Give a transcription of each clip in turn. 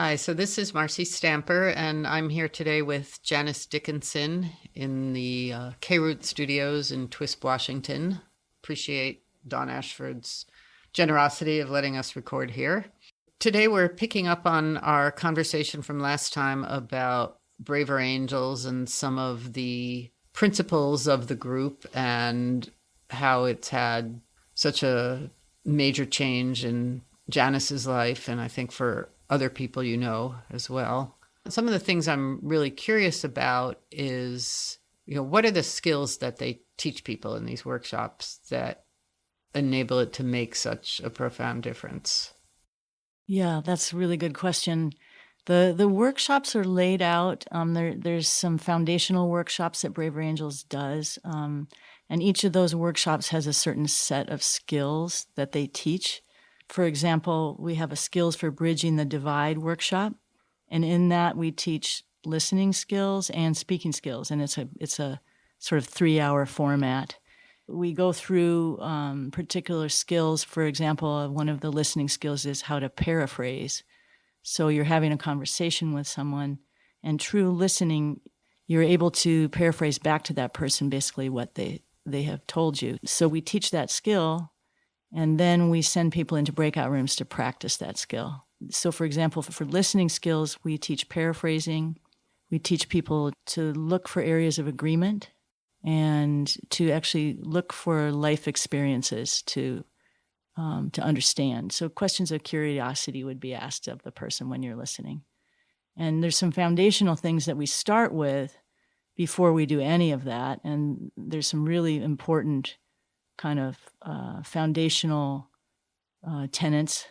Hi, so this is Marcy Stamper, and I'm here today with Janice Dickinson in the K-Root Studios in Twisp, Washington. Appreciate Don Ashford's generosity of letting us record here. Today we're picking up on our conversation from last time about Braver Angels and some of the principles of the group and how it's had such a major change in Janice's life, and I think for other people you know as well. Some of the things I'm really curious about is, what are the skills that they teach people in these workshops that enable it to make such a profound difference? Yeah, that's a really good question. The workshops are laid out. There's some foundational workshops that Braver Angels does, and each of those workshops has a certain set of skills that they teach. For example, we have a Skills for Bridging the Divide workshop, and in that we teach listening skills and speaking skills, and it's a sort of 3-hour format. We go through particular skills. For example, one of the listening skills is how to paraphrase. So you're having a conversation with someone, and true listening, you're able to paraphrase back to that person basically what they have told you. So we teach that skill, and then we send people into breakout rooms to practice that skill. So for example, for listening skills, we teach paraphrasing. We teach people to look for areas of agreement and to actually look for life experiences to understand. So questions of curiosity would be asked of the person when you're listening. And there's some foundational things that we start with before we do any of that. And there's some really important kind of foundational tenets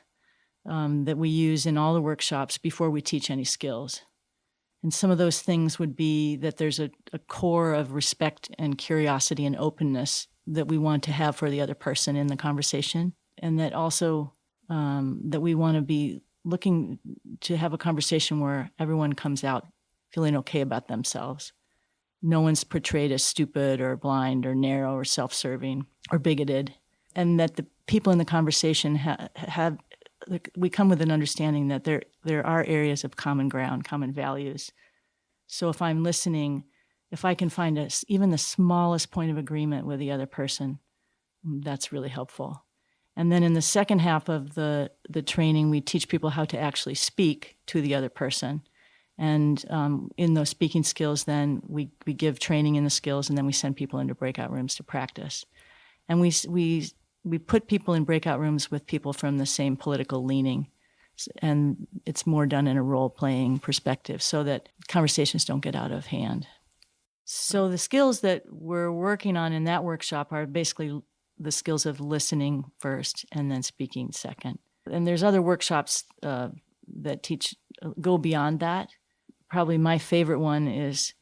that we use in all the workshops before we teach any skills. And some of those things would be that there's a core of respect and curiosity and openness that we want to have for the other person in the conversation. And that also that we want to be looking to have a conversation where everyone comes out feeling okay about themselves. No one's portrayed as stupid or blind or narrow or self-serving or bigoted. And that the people in the conversation have we come with an understanding that there are areas of common ground, common values. So if I'm listening, if I can find even the smallest point of agreement with the other person, that's really helpful. And then in the second half of the training, we teach people how to actually speak to the other person. And in those speaking skills, then we give training in the skills, and then we send people into breakout rooms to practice. And we put people in breakout rooms with people from the same political leaning, and it's more done in a role-playing perspective so that conversations don't get out of hand. So the skills that we're working on in that workshop are basically the skills of listening first and then speaking second. And there's other workshops that go beyond that. Probably my favorite one is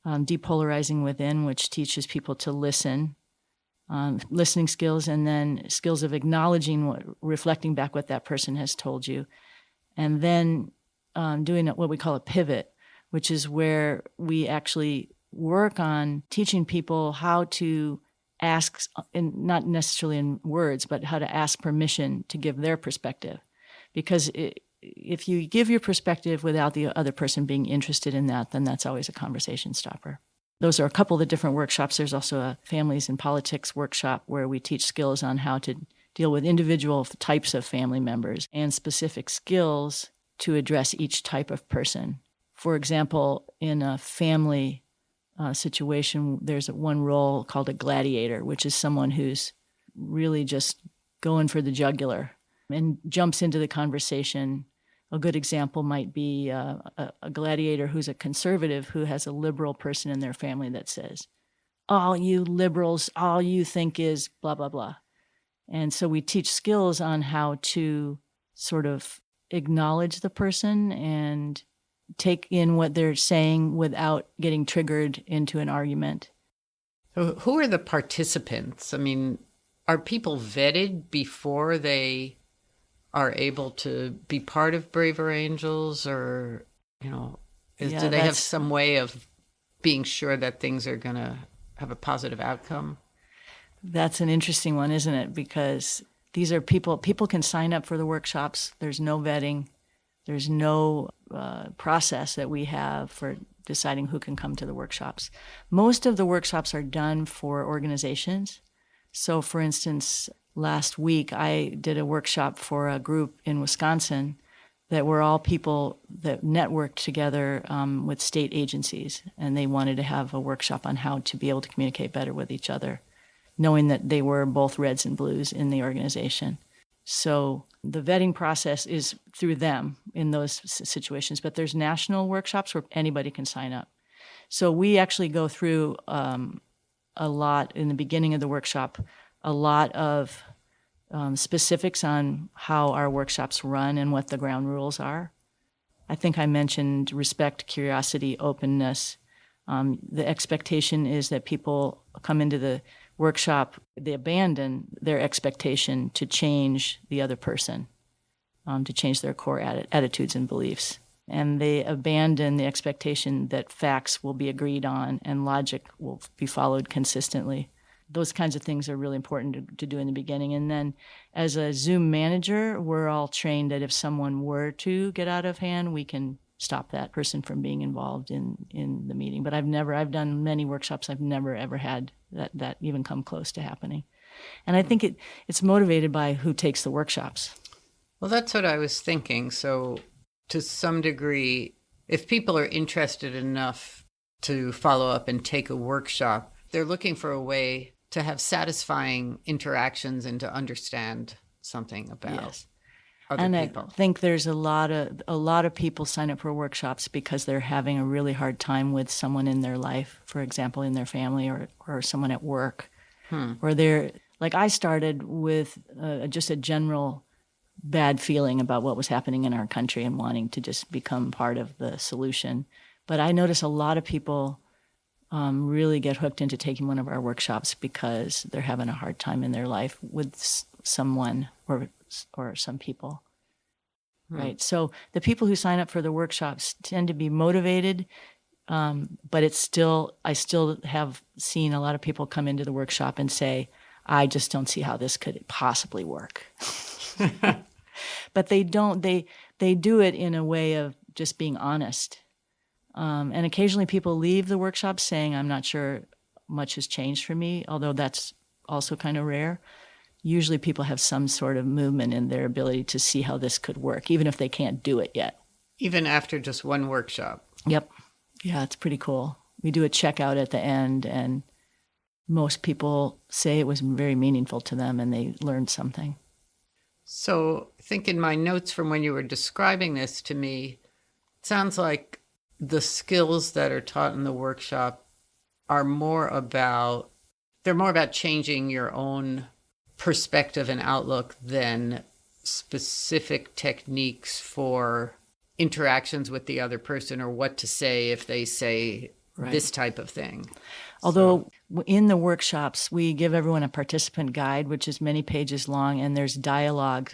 Depolarizing Within, which teaches people to listen, listening skills, and then skills of acknowledging reflecting back what that person has told you, and then doing what we call a pivot, which is where we actually work on teaching people how to ask, not necessarily in words, but how to ask permission to give their perspective. Because if you give your perspective without the other person being interested in that, then that's always a conversation stopper. Those are a couple of the different workshops. There's also a Families and Politics workshop where we teach skills on how to deal with individual types of family members and specific skills to address each type of person. For example, in a family situation, there's one role called a gladiator, which is someone who's really just going for the jugular and jumps into the conversation. A good example might be a gladiator who's a conservative who has a liberal person in their family that says, all you liberals, all you think is blah, blah, blah. And so we teach skills on how to sort of acknowledge the person and take in what they're saying without getting triggered into an argument. So who are the participants? I mean, are people vetted before they are able to be part of Braver Angels, or, do they have some way of being sure that things are going to have a positive outcome? That's an interesting one, isn't it? Because these are people can sign up for the workshops. There's no vetting. There's no process that we have for deciding who can come to the workshops. Most of the workshops are done for organizations. So, for instance, last week I did a workshop for a group in Wisconsin that were all people that networked together with state agencies, and they wanted to have a workshop on how to be able to communicate better with each other, knowing that they were both reds and blues in the organization. So the vetting process is through them in those situations, but there's national workshops where anybody can sign up. So we actually go through a lot in the beginning of the workshop, a lot of specifics on how our workshops run and what the ground rules are. I think I mentioned respect, curiosity, openness. The expectation is that people come into the workshop, they abandon their expectation to change the other person, to change their core attitudes and beliefs. And they abandon the expectation that facts will be agreed on and logic will be followed consistently. Those kinds of things are really important to do in the beginning. And then as a Zoom manager, we're all trained that if someone were to get out of hand, we can stop that person from being involved in the meeting. But I've done many workshops, I've never ever had that even come close to happening. And I think it's motivated by who takes the workshops. Well, that's what I was thinking. So to some degree, if people are interested enough to follow up and take a workshop, they're looking for a way to have satisfying interactions and to understand something about other people. I think there's a lot of people sign up for workshops because they're having a really hard time with someone in their life, for example, in their family or someone at work. Or they're, like I started with just a general bad feeling about what was happening in our country and wanting to just become part of the solution. But I notice a lot of people really get hooked into taking one of our workshops because they're having a hard time in their life with someone or some people. Right. So the people who sign up for the workshops tend to be motivated, but I still have seen a lot of people come into the workshop and say, I just don't see how this could possibly work. But they don't, they do it in a way of just being honest. And occasionally people leave the workshop saying, I'm not sure much has changed for me, although that's also kind of rare. Usually people have some sort of movement in their ability to see how this could work, even if they can't do it yet. Even after just one workshop? Yep. Yeah, it's pretty cool. We do a checkout at the end, and most people say it was very meaningful to them and they learned something. So I think in my notes from when you were describing this to me, it sounds like the skills that are taught in the workshop are more about changing your own perspective and outlook than specific techniques for interactions with the other person or what to say if they say this type of thing. Although in the workshops, we give everyone a participant guide, which is many pages long, and there's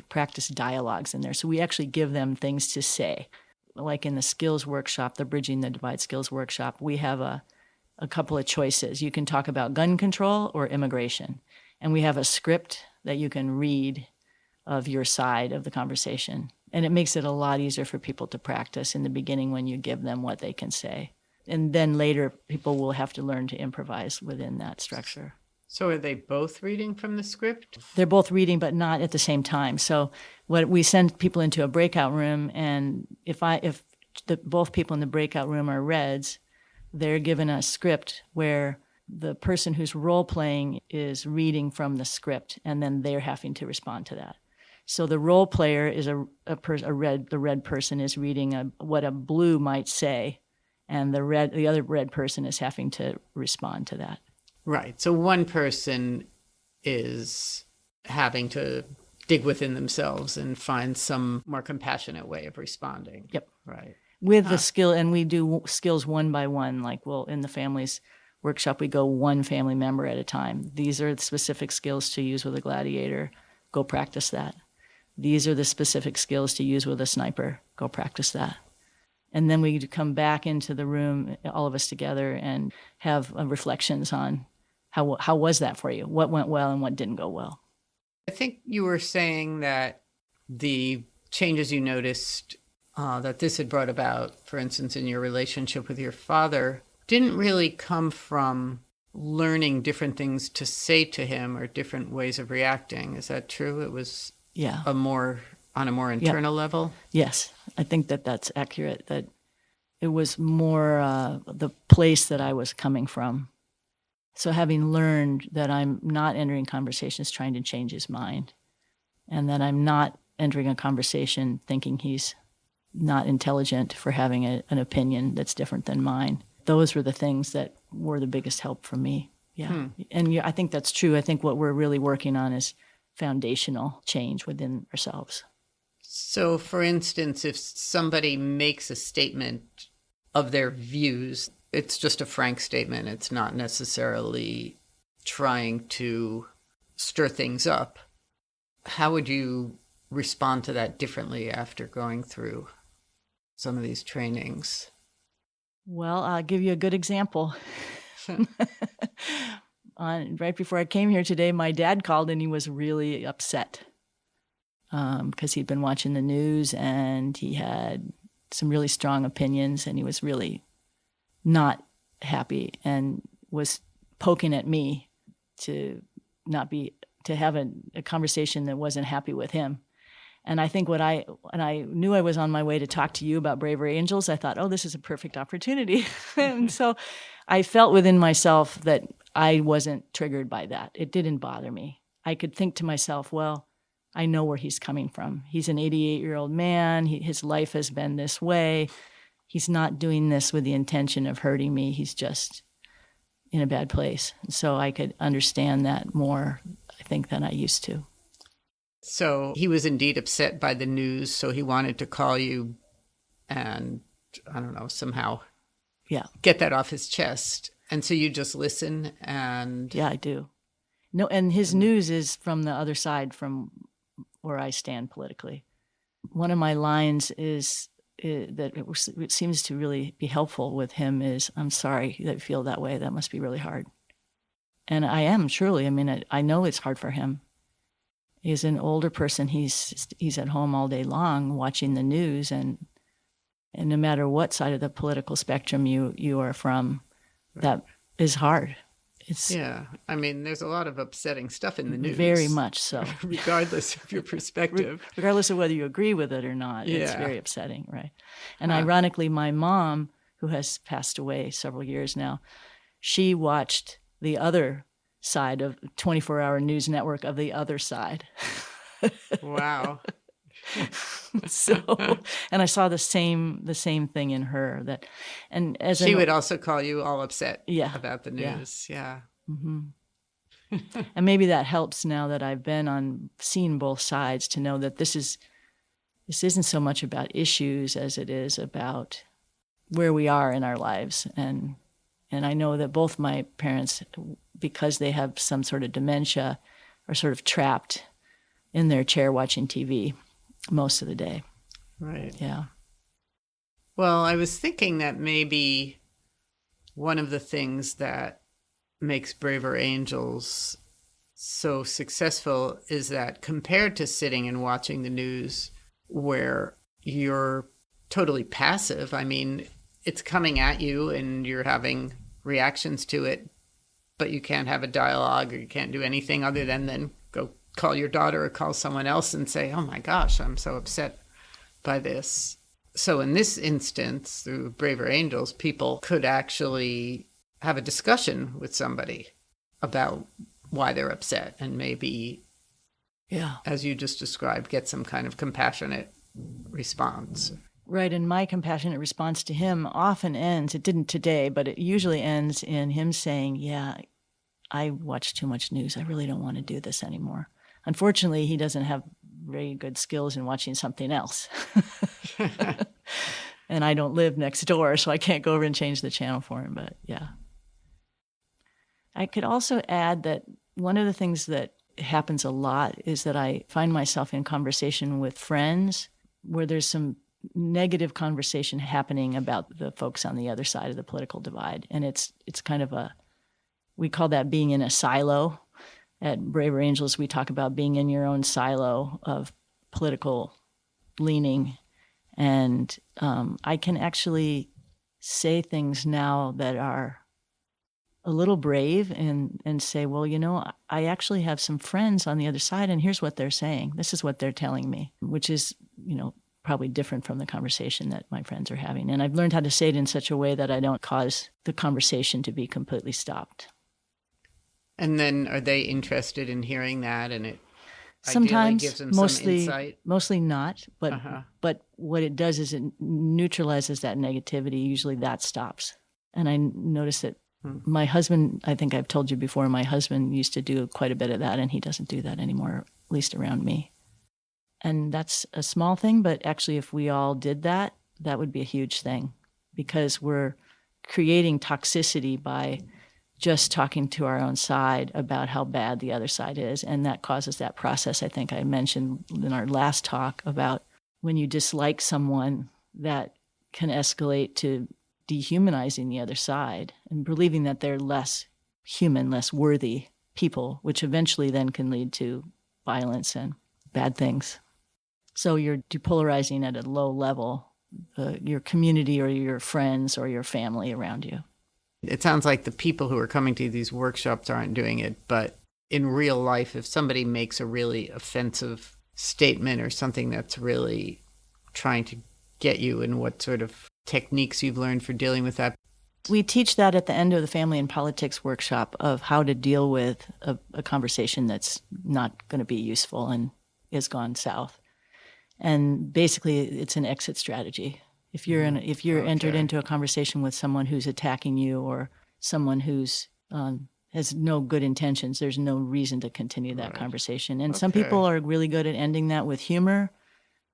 practice dialogues in there. So we actually give them things to say. Like in the skills workshop, the Bridging the Divide skills workshop, we have a couple of choices. You can talk about gun control or immigration. And we have a script that you can read of your side of the conversation. And it makes it a lot easier for people to practice in the beginning when you give them what they can say. And then later, people will have to learn to improvise within that structure. So are they both reading from the script? They're both reading, but not at the same time. So what we send people into a breakout room, and if both people in the breakout room are reds, they're given a script where the person who's role-playing is reading from the script, and then they're having to respond to that. So the role player is the red person is reading what a blue might say, and the other red person is having to respond to that. Right. So one person is having to dig within themselves and find some more compassionate way of responding. Yep. Right. With the skill, and we do skills one by one, like in the families workshop, we go one family member at a time. These are the specific skills to use with a gladiator. Go practice that. These are the specific skills to use with a sniper. Go practice that. And then we come back into the room, all of us together, and have reflections on how was that for you? What went well and what didn't go well? I think you were saying that the changes you noticed that this had brought about, for instance, in your relationship with your father, didn't really come from learning different things to say to him or different ways of reacting. Is that true? It was Yeah. on a more internal level? Yes. I think that that's accurate, that it was more the place that I was coming from. So having learned that I'm not entering conversations trying to change his mind, and that I'm not entering a conversation thinking he's not intelligent for having an opinion that's different than mine. Those were the things that were the biggest help for me. Yeah. And I think that's true. I think what we're really working on is foundational change within ourselves. So, for instance, if somebody makes a statement of their views, it's just a frank statement. It's not necessarily trying to stir things up. How would you respond to that differently after going through some of these trainings? Well, I'll give you a good example. Right before I came here today, my dad called and he was really upset because he'd been watching the news and he had some really strong opinions and he was really not happy and was poking at me to have a conversation that wasn't happy with him. And I think when I knew I was on my way to talk to you about Bravery Angels, I thought, oh, this is a perfect opportunity. And so I felt within myself that I wasn't triggered by that. It didn't bother me. I could think to myself, well, I know where he's coming from. He's an 88-year-old man. His life has been this way. He's not doing this with the intention of hurting me. He's just in a bad place. So I could understand that more, I think, than I used to. So he was indeed upset by the news, so he wanted to call you and, I don't know, somehow get that off his chest. And so you just listen and... Yeah, I do. No, and his news is from the other side from where I stand politically. One of my lines is that it seems to really be helpful with him is, I'm sorry that you feel that way. That must be really hard. And I am, truly. I mean, I know it's hard for him. He's an older person. He's at home all day long watching the news, and no matter what side of the political spectrum you are from, that is hard. I mean, there's a lot of upsetting stuff in the news. Very much so. Regardless of your perspective. Regardless of whether you agree with it or not. Yeah. It's very upsetting, right? And ironically, my mom, who has passed away several years now, she watched the other side of 24-hour news network of the other side. Wow. So, and I saw the same thing in her, that, and as she would also call you all upset about the news. Yeah. Mm-hmm. And maybe that helps now that I've seen both sides, to know that this isn't so much about issues as it is about where we are in our lives. And I know that both my parents, because they have some sort of dementia, are sort of trapped in their chair watching TV most of the day. Right. Yeah. Well, I was thinking that maybe one of the things that makes Braver Angels so successful is that, compared to sitting and watching the news where you're totally passive, I mean, it's coming at you and you're having reactions to it, but you can't have a dialogue or you can't do anything other than then go call your daughter or call someone else and say, oh my gosh, I'm so upset by this. So in this instance, through Braver Angels, people could actually have a discussion with somebody about why they're upset and maybe, as you just described, get some kind of compassionate response. Right, and my compassionate response to him often ends, it didn't today, but it usually ends in him saying, yeah, I watch too much news. I really don't want to do this anymore. Unfortunately, he doesn't have very good skills in watching something else. And I don't live next door, so I can't go over and change the channel for him, but yeah. I could also add that one of the things that happens a lot is that I find myself in conversation with friends where there's some negative conversation happening about the folks on the other side of the political divide. And it's kind of we call that being in a silo. At Braver Angels, we talk about being in your own silo of political leaning And I can actually say things now that are a little brave and say, well, I actually have some friends on the other side, and here's what they're saying. This is what they're telling me, which is, probably different from the conversation that my friends are having. And I've learned how to say it in such a way that I don't cause the conversation to be completely stopped. And then are they interested in hearing that, and it ideally Sometimes, gives them some insight? mostly not, but Uh-huh. but what it does is it neutralizes that negativity. Usually that stops. And I notice that my husband, I think I've told you before, my husband used to do quite a bit of that, and he doesn't do that anymore, at least around me. And that's a small thing, but actually if we all did that, that would be a huge thing, because we're creating toxicity by just talking to our own side about how bad the other side is. And that causes that process I think I mentioned in our last talk about when you dislike someone, that can escalate to dehumanizing the other side and believing that they're less human, less worthy people, which eventually then can lead to violence and bad things. So you're depolarizing at a low level your community or your friends or your family around you. It sounds like the people who are coming to these workshops aren't doing it, but in real life, if somebody makes a really offensive statement or something that's really trying to get you, and what sort of techniques you've learned for dealing with that. We teach that at the end of the Family and Politics workshop, of how to deal with a conversation that's not going to be useful and has gone south. And basically, it's an exit strategy. If you're entered into a conversation with someone who's attacking you, or someone who's has no good intentions, there's no reason to continue that conversation. And some people are really good at ending that with humor.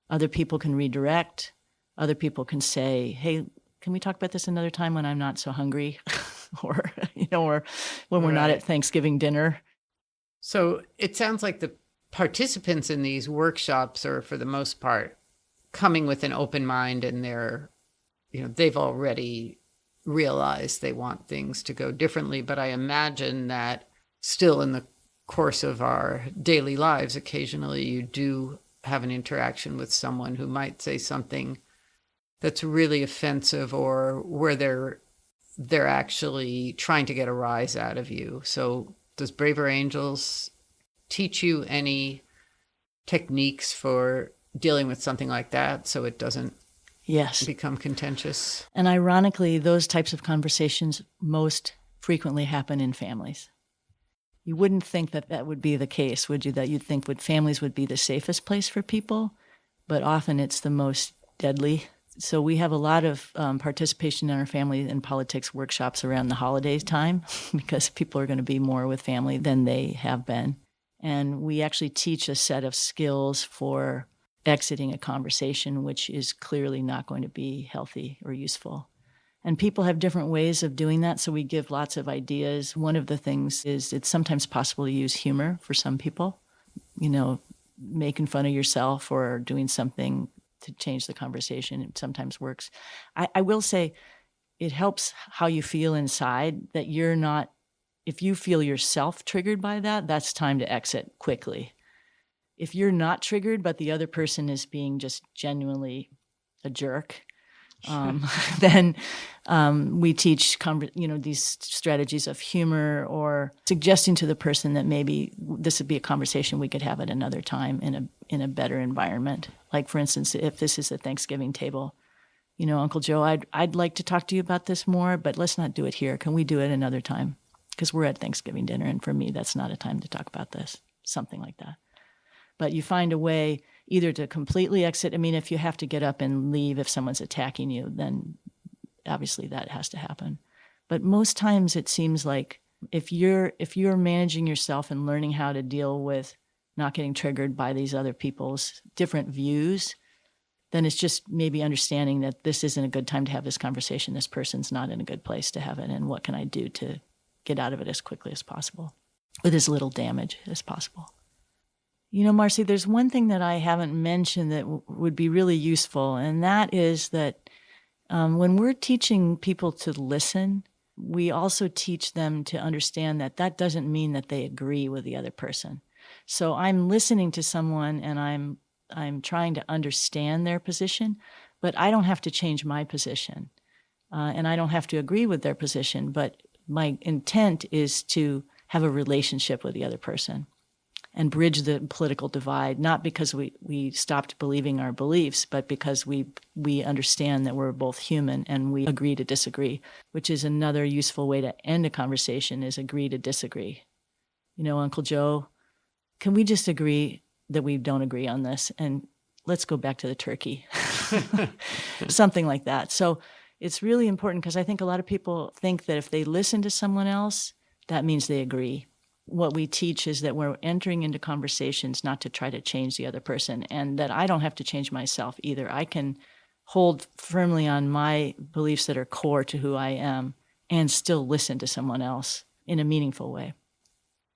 Other people can redirect. Other people can say, "Hey, can we talk about this another time when I'm not so hungry?" or or when we're not at Thanksgiving dinner. So it sounds like the participants in these workshops are, for the most part, coming with an open mind, and they've already realized they want things to go differently. But I imagine that still in the course of our daily lives, occasionally you do have an interaction with someone who might say something that's really offensive, or where they're actually trying to get a rise out of you. So does Braver Angels teach you any techniques for dealing with something like that, so it doesn't become contentious? And ironically, those types of conversations most frequently happen in families. You wouldn't think that would be the case, would you? That you'd think families would be the safest place for people, but often it's the most deadly. So we have a lot of participation in our Family and Politics workshops around the holidays time, because people are going to be more with family than they have been. And we actually teach a set of skills for exiting a conversation which is clearly not going to be healthy or useful. And people have different ways of doing that, so we give lots of ideas. One of the things is it's sometimes possible to use humor for some people, making fun of yourself or doing something to change the conversation. It sometimes works. I will say it helps how you feel inside, that you're not, if you feel yourself triggered by that, that's time to exit quickly. If you're not triggered, but the other person is being just genuinely a jerk, then we teach these strategies of humor, or suggesting to the person that maybe this would be a conversation we could have at another time in a better environment. Like, for instance, if this is a Thanksgiving table, Uncle Joe, I'd like to talk to you about this more, but let's not do it here. Can we do it another time? Because we're at Thanksgiving dinner, and for me, that's not a time to talk about this. Something like that. But you find a way either to completely exit. I mean, if you have to get up and leave if someone's attacking you, then obviously that has to happen. But most times it seems like if you're managing yourself and learning how to deal with not getting triggered by these other people's different views, then it's just maybe understanding that this isn't a good time to have this conversation. This person's not in a good place to have it. And what can I do to get out of it as quickly as possible with as little damage as possible? Marcy, there's one thing that I haven't mentioned that would be really useful, and that is that when we're teaching people to listen, we also teach them to understand that that doesn't mean that they agree with the other person. So I'm listening to someone and I'm trying to understand their position, but I don't have to change my position. And I don't have to agree with their position, but my intent is to have a relationship with the other person and bridge the political divide, not because we stopped believing our beliefs, but because we understand that we're both human and we agree to disagree, which is another useful way to end a conversation, is agree to disagree. Uncle Joe, can we just agree that we don't agree on this? And let's go back to the turkey. Something like that. So it's really important, because I think a lot of people think that if they listen to someone else, that means they agree. What we teach is that we're entering into conversations not to try to change the other person, and that I don't have to change myself either. I can hold firmly on my beliefs that are core to who I am and still listen to someone else in a meaningful way.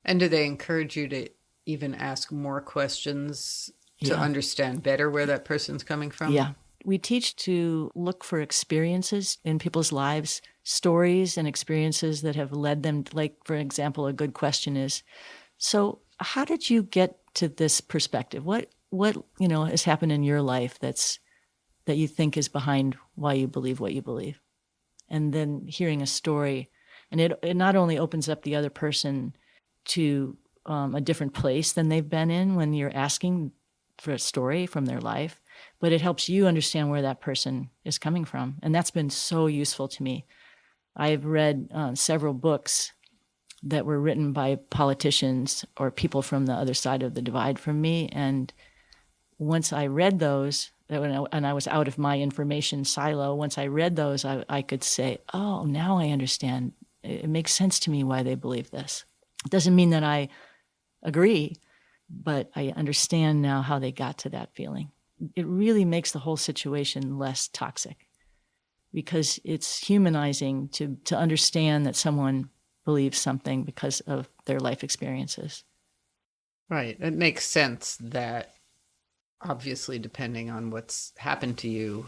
And do they encourage you to even ask more questions to understand better where that person's coming from? Yeah. We teach to look for experiences in people's lives, stories and experiences that have led them. Like, for example, a good question is, so how did you get to this perspective? What has happened in your life that you think is behind why you believe what you believe? And then hearing a story, and it not only opens up the other person to a different place than they've been in when you're asking for a story from their life, but it helps you understand where that person is coming from. And that's been so useful to me. I've read several books that were written by politicians or people from the other side of the divide from me. And once I read those, and I was out of my information silo, once I read those, I could say, oh, now I understand. It makes sense to me why they believe this. It doesn't mean that I agree, but I understand now how they got to that feeling. It really makes the whole situation less toxic, because it's humanizing to understand that someone believes something because of their life experiences. Right. It makes sense that obviously, depending on what's happened to you,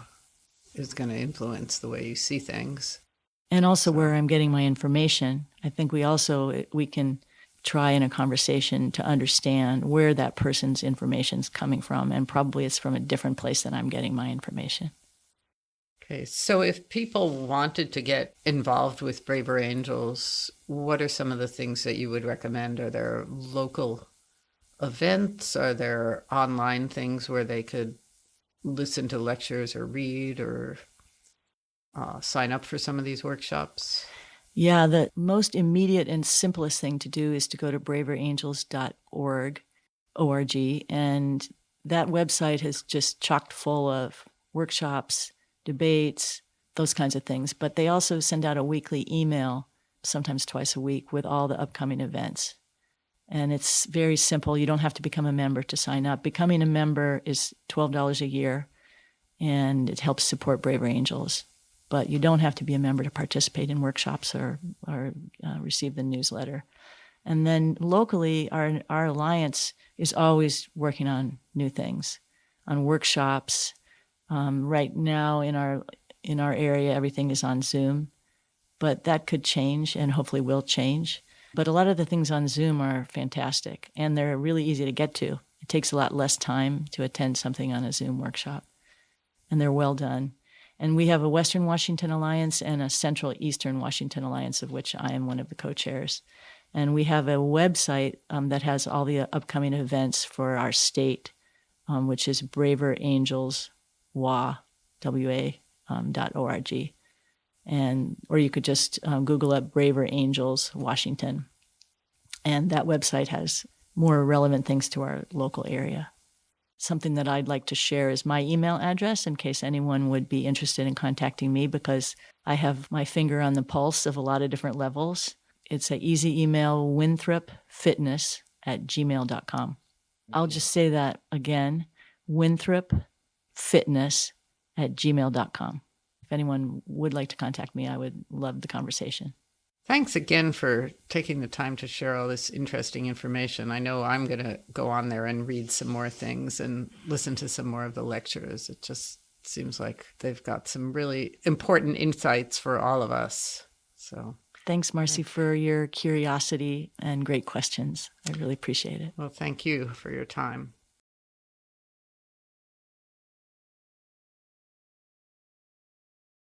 is going to influence the way you see things. And also where I'm getting my information. I think we can try in a conversation to understand where that person's information's coming from, and probably it's from a different place than I'm getting my information. Okay, so if people wanted to get involved with Braver Angels, what are some of the things that you would recommend? Are there local events? Are there online things where they could listen to lectures or read or sign up for some of these workshops? Yeah, the most immediate and simplest thing to do is to go to braverangels.org, and that website is just chocked full of workshops, debates, those kinds of things. But they also send out a weekly email, sometimes twice a week, with all the upcoming events. And it's very simple. You don't have to become a member to sign up. Becoming a member is $12 a year, and it helps support Braver Angels. But you don't have to be a member to participate in workshops or receive the newsletter. And then locally, our alliance is always working on new things, on workshops. Right now in our area, everything is on Zoom, but that could change and hopefully will change. But a lot of the things on Zoom are fantastic, and they're really easy to get to. It takes a lot less time to attend something on a Zoom workshop, and they're well done. And we have a Western Washington Alliance and a Central Eastern Washington Alliance, of which I am one of the co-chairs. And we have a website that has all the upcoming events for our state, which is braverangels.org. Or you could just Google up Braver Angels Washington. And that website has more relevant things to our local area. Something that I'd like to share is my email address in case anyone would be interested in contacting me, because I have my finger on the pulse of a lot of different levels. It's an easy email, winthropfitness@gmail.com. I'll just say that again, winthropfitness@gmail.com. If anyone would like to contact me, I would love the conversation. Thanks again for taking the time to share all this interesting information. I know I'm going to go on there and read some more things and listen to some more of the lectures. It just seems like they've got some really important insights for all of us. So thanks, Marcy, for your curiosity and great questions. I really appreciate it. Well, thank you for your time.